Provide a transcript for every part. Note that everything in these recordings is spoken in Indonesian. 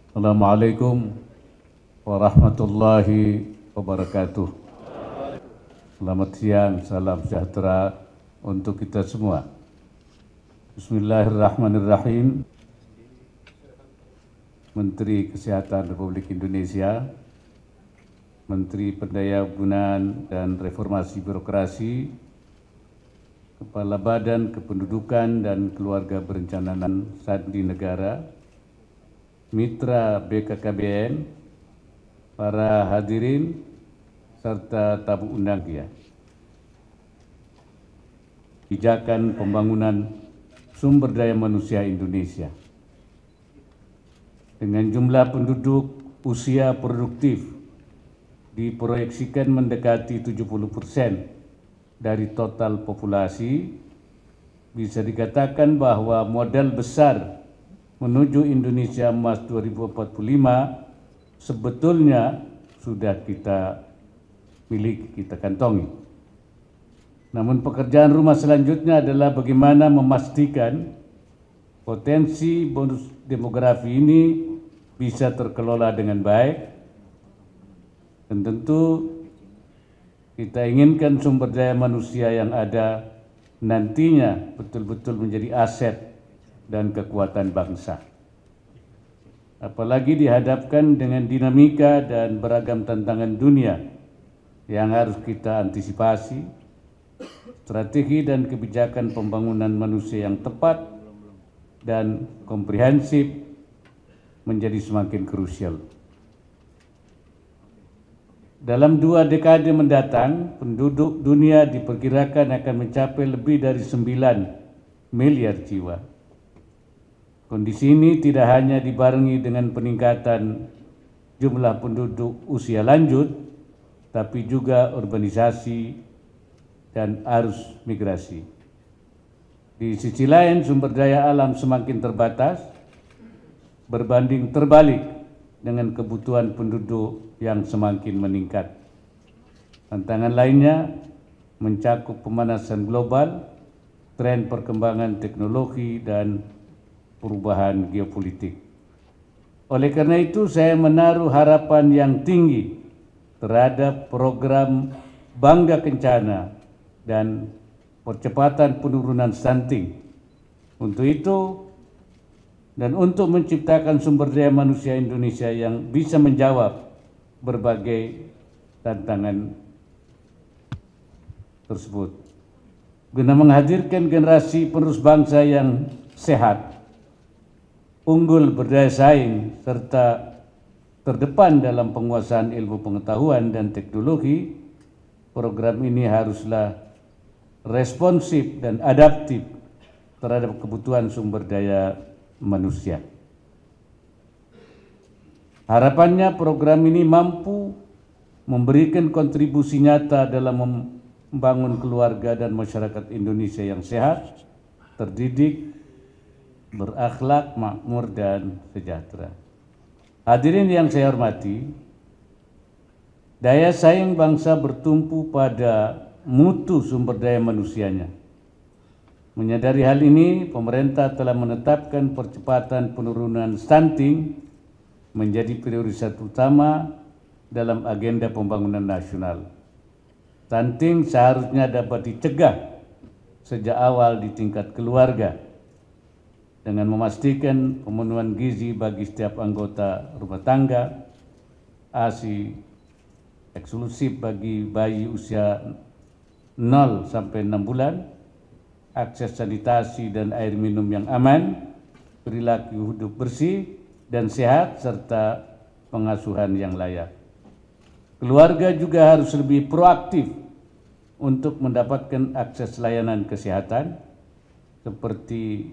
Assalamualaikum warahmatullahi wabarakatuh. Selamat siang, salam sejahtera untuk kita semua. Bismillahirrahmanirrahim. Menteri Kesehatan Republik Indonesia, Menteri Pendayagunaan dan Reformasi Birokrasi, Kepala Badan Kependudukan dan Keluarga Berencananan Sandi Negara, Mitra BKKBN, para hadirin, serta tamu undang ya. Pijakan Pembangunan Sumber Daya Manusia Indonesia. Dengan jumlah penduduk usia produktif diproyeksikan mendekati 70% dari total populasi, bisa dikatakan bahwa modal besar menuju Indonesia Emas 2045 sebetulnya sudah kita miliki, kita kantongi. Namun pekerjaan rumah selanjutnya adalah bagaimana memastikan potensi bonus demografi ini bisa terkelola dengan baik, dan tentu kita inginkan sumber daya manusia yang ada nantinya betul-betul menjadi aset dan kekuatan bangsa. Apalagi dihadapkan dengan dinamika dan beragam tantangan dunia yang harus kita antisipasi, strategi dan kebijakan pembangunan manusia yang tepat dan komprehensif menjadi semakin krusial. Dalam 2 dekade mendatang, penduduk dunia diperkirakan akan mencapai lebih dari 9 miliar jiwa. Kondisi ini tidak hanya dibarengi dengan peningkatan jumlah penduduk usia lanjut, tapi juga urbanisasi dan arus migrasi. Di sisi lain, sumber daya alam semakin terbatas, berbanding terbalik dengan kebutuhan penduduk yang semakin meningkat. Tantangan lainnya mencakup pemanasan global, tren perkembangan teknologi, dan perubahan geopolitik. Oleh karena itu, saya menaruh harapan yang tinggi terhadap program Bangga Kencana dan percepatan penurunan stunting. Untuk itu, dan untuk menciptakan sumber daya manusia Indonesia yang bisa menjawab berbagai tantangan tersebut, guna menghadirkan generasi penerus bangsa yang sehat, unggul, berdaya saing, serta terdepan dalam penguasaan ilmu pengetahuan dan teknologi, program ini haruslah responsif dan adaptif terhadap kebutuhan sumber daya manusia. Harapannya program ini mampu memberikan kontribusi nyata dalam membangun keluarga dan masyarakat Indonesia yang sehat, terdidik, berakhlak, makmur, dan sejahtera. Hadirin yang saya hormati, daya saing bangsa bertumpu pada mutu sumber daya manusianya. Menyadari hal ini, pemerintah telah menetapkan percepatan penurunan stunting menjadi prioritas utama dalam agenda pembangunan nasional. Stunting seharusnya dapat dicegah sejak awal di tingkat keluarga dengan memastikan pemenuhan gizi bagi setiap anggota rumah tangga, ASI eksklusif bagi bayi usia 0 sampai 6 bulan, akses sanitasi dan air minum yang aman, perilaku hidup bersih dan sehat, serta pengasuhan yang layak. Keluarga juga harus lebih proaktif untuk mendapatkan akses layanan kesehatan seperti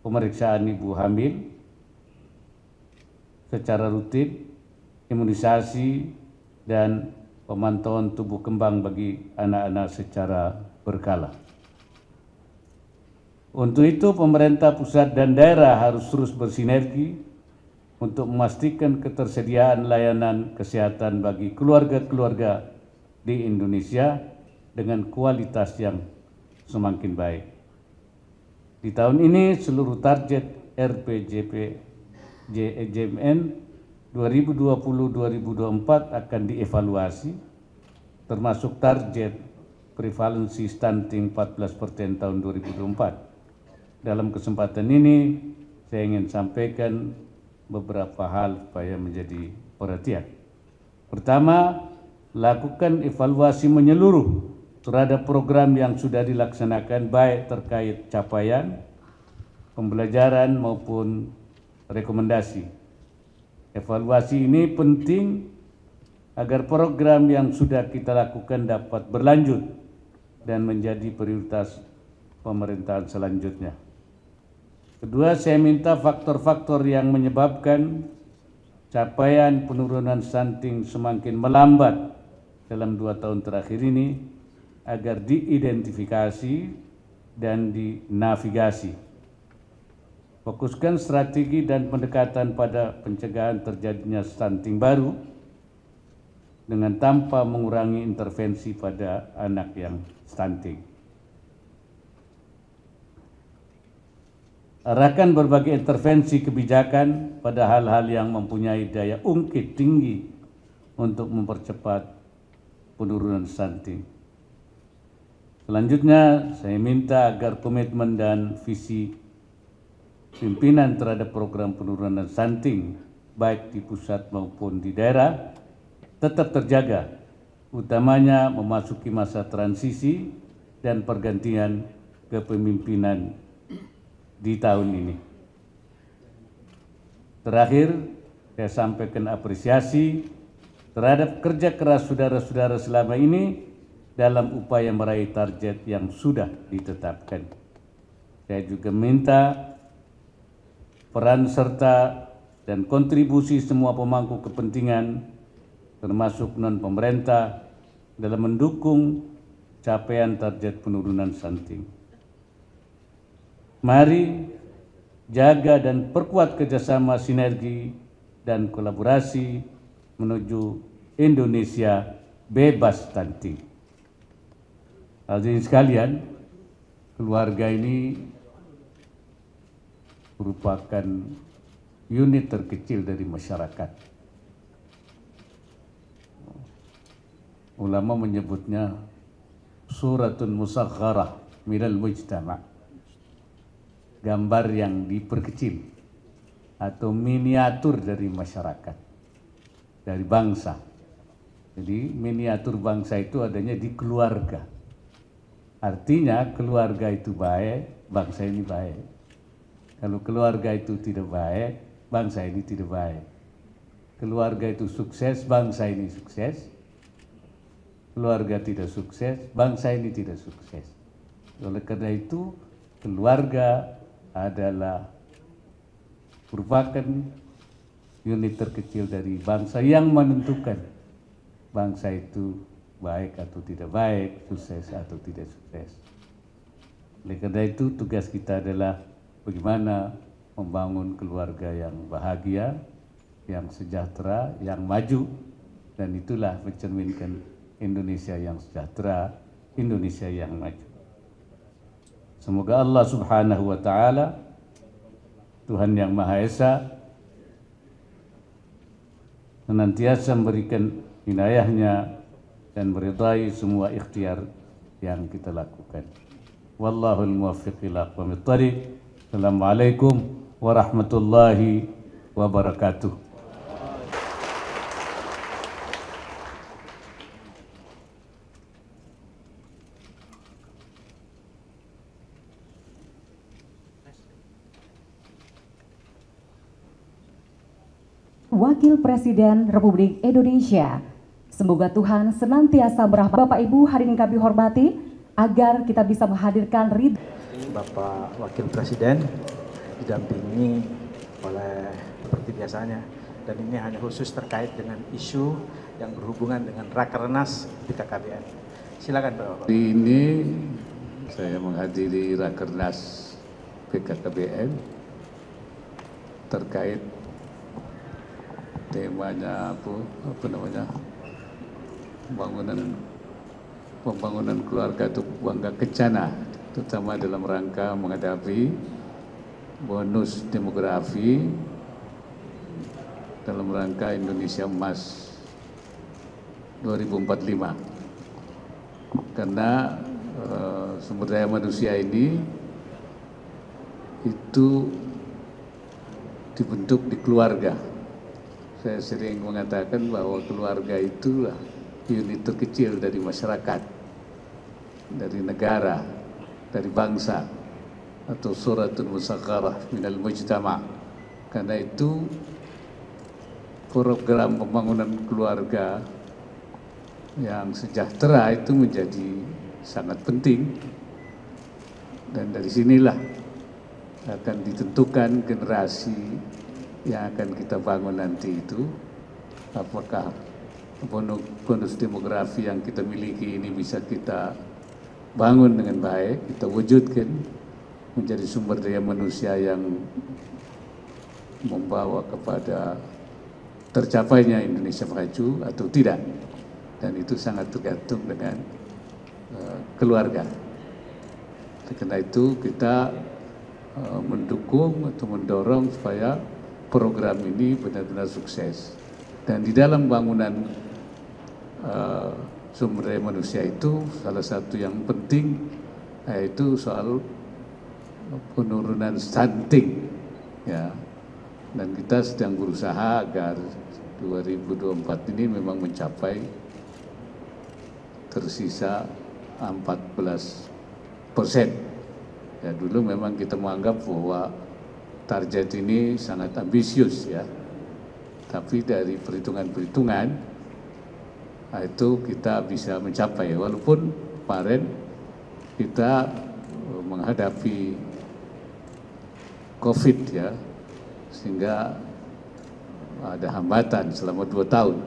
pemeriksaan ibu hamil secara rutin, imunisasi, dan pemantauan tubuh kembang bagi anak-anak secara berkala. Untuk itu, pemerintah pusat dan daerah harus terus bersinergi untuk memastikan ketersediaan layanan kesehatan bagi keluarga-keluarga di Indonesia dengan kualitas yang semakin baik. Di tahun ini, seluruh target RPJP JMN 2020-2024 akan dievaluasi, termasuk target prevalensi stunting 14% tahun 2024. Dalam kesempatan ini, saya ingin sampaikan beberapa hal supaya menjadi perhatian. Pertama, lakukan evaluasi menyeluruh terhadap program yang sudah dilaksanakan, baik terkait capaian, pembelajaran maupun rekomendasi. Evaluasi ini penting agar program yang sudah kita lakukan dapat berlanjut dan menjadi prioritas pemerintahan selanjutnya. Kedua, saya minta faktor-faktor yang menyebabkan capaian penurunan stunting semakin melambat dalam 2 tahun terakhir ini agar diidentifikasi dan dinavigasi. Fokuskan strategi dan pendekatan pada pencegahan terjadinya stunting baru dengan tanpa mengurangi intervensi pada anak yang stunting. Arahkan berbagai intervensi kebijakan pada hal-hal yang mempunyai daya ungkit tinggi untuk mempercepat penurunan stunting. Selanjutnya, saya minta agar komitmen dan visi pimpinan terhadap program penurunan stunting, baik di pusat maupun di daerah, tetap terjaga, utamanya memasuki masa transisi dan pergantian kepemimpinan di tahun ini. Terakhir, saya sampaikan apresiasi terhadap kerja keras saudara-saudara selama ini dalam upaya meraih target yang sudah ditetapkan. Saya juga minta peran serta dan kontribusi semua pemangku kepentingan, termasuk non-pemerintah, dalam mendukung capaian target penurunan stunting. Mari jaga dan perkuat kerjasama, sinergi, dan kolaborasi menuju Indonesia bebas stunting. Hadirin sekalian, keluarga ini merupakan unit terkecil dari masyarakat. Ulama menyebutnya suratun musagharah minal mujtama', gambar yang diperkecil atau miniatur dari masyarakat, dari bangsa. Jadi miniatur bangsa itu adanya di keluarga. Artinya keluarga itu baik, bangsa ini baik. Kalau keluarga itu tidak baik, bangsa ini tidak baik. Keluarga itu sukses, bangsa ini sukses. Keluarga tidak sukses, bangsa ini tidak sukses. Oleh karena itu, keluarga adalah merupakan unit terkecil dari bangsa yang menentukan bangsa itu baik atau tidak baik, sukses atau tidak sukses. Oleh karena itu, tugas kita adalah bagaimana membangun keluarga yang bahagia, yang sejahtera, yang maju, dan itulah mencerminkan Indonesia yang sejahtera, Indonesia yang maju. Semoga Allah Subhanahu wa Ta'ala, Tuhan yang Maha Esa, senantiasa memberikan inayahnya dan meridai semua ikhtiar yang kita lakukan. Wallahul muwaffiq ila aqwamit thariq. Assalamualaikum warahmatullahi wabarakatuh. Wakil Presiden Republik Indonesia. Semoga Tuhan senantiasa merahmati Bapak Ibu hadirin kami hormati agar kita bisa menghadirkan ridho. Bapak Wakil Presiden didampingi oleh seperti biasanya, dan ini hanya khusus terkait dengan isu yang berhubungan dengan Rakernas BKKBN. Silakan Bapak. Hari ini saya menghadiri Rakernas BKKBN terkait temanya apa namanya, pembangunan keluarga untuk bangga kencana, terutama dalam rangka menghadapi bonus demografi dalam rangka Indonesia Emas 2045. Karena sumber daya manusia ini itu dibentuk di keluarga. Saya sering mengatakan bahwa keluarga itulah unit terkecil dari masyarakat, dari negara, dari bangsa, atau suratul musakharah minal mujtama'. Karena itu program pembangunan keluarga yang sejahtera itu menjadi sangat penting, dan dari sinilah akan ditentukan generasi yang akan kita bangun nanti itu, apakah bonus demografi yang kita miliki ini bisa kita bangun dengan baik, kita wujudkan menjadi sumber daya manusia yang membawa kepada tercapainya Indonesia maju atau tidak. Dan itu sangat tergantung dengan keluarga. Karena itu kita mendukung atau mendorong supaya program ini benar-benar sukses. Dan di dalam bangunan sumber daya manusia itu salah satu yang penting yaitu soal penurunan stunting, ya. Dan kita sedang berusaha agar 2024 ini memang mencapai tersisa 14%. Ya, dulu memang kita menganggap bahwa target ini sangat ambisius, ya. Tapi dari perhitungan-perhitungan itu kita bisa mencapai, walaupun kemarin kita menghadapi COVID, ya, sehingga ada hambatan selama 2 tahun.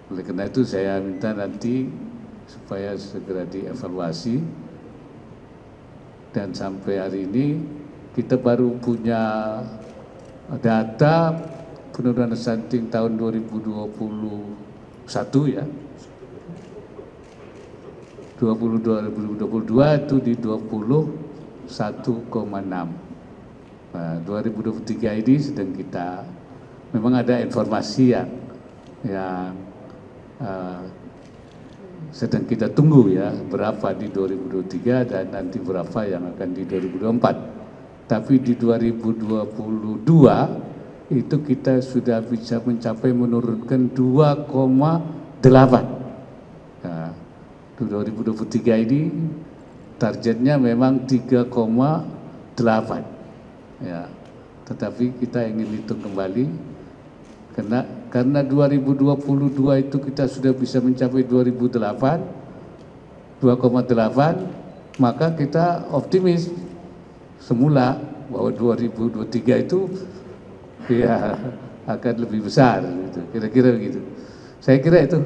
Oleh karena itu saya minta nanti supaya segera dievaluasi, dan sampai hari ini kita baru punya data penurunan stunting tahun 2021, ya. 2022 itu di 21,6. Nah, 2023 ini sedang kita, memang ada informasi yang sedang kita tunggu, ya, berapa di 2023 dan nanti berapa yang akan di 2024. Tapi di 2022 itu kita sudah bisa mencapai menurunkan 2,8. Nah, 2023 ini targetnya memang 3,8, ya. Tetapi kita ingin hitung kembali karena 2022 itu kita sudah bisa mencapai 2,8, maka kita optimis semula bahwa 2023 itu ya akan lebih besar, gitu. Kira-kira begitu. Saya kira itu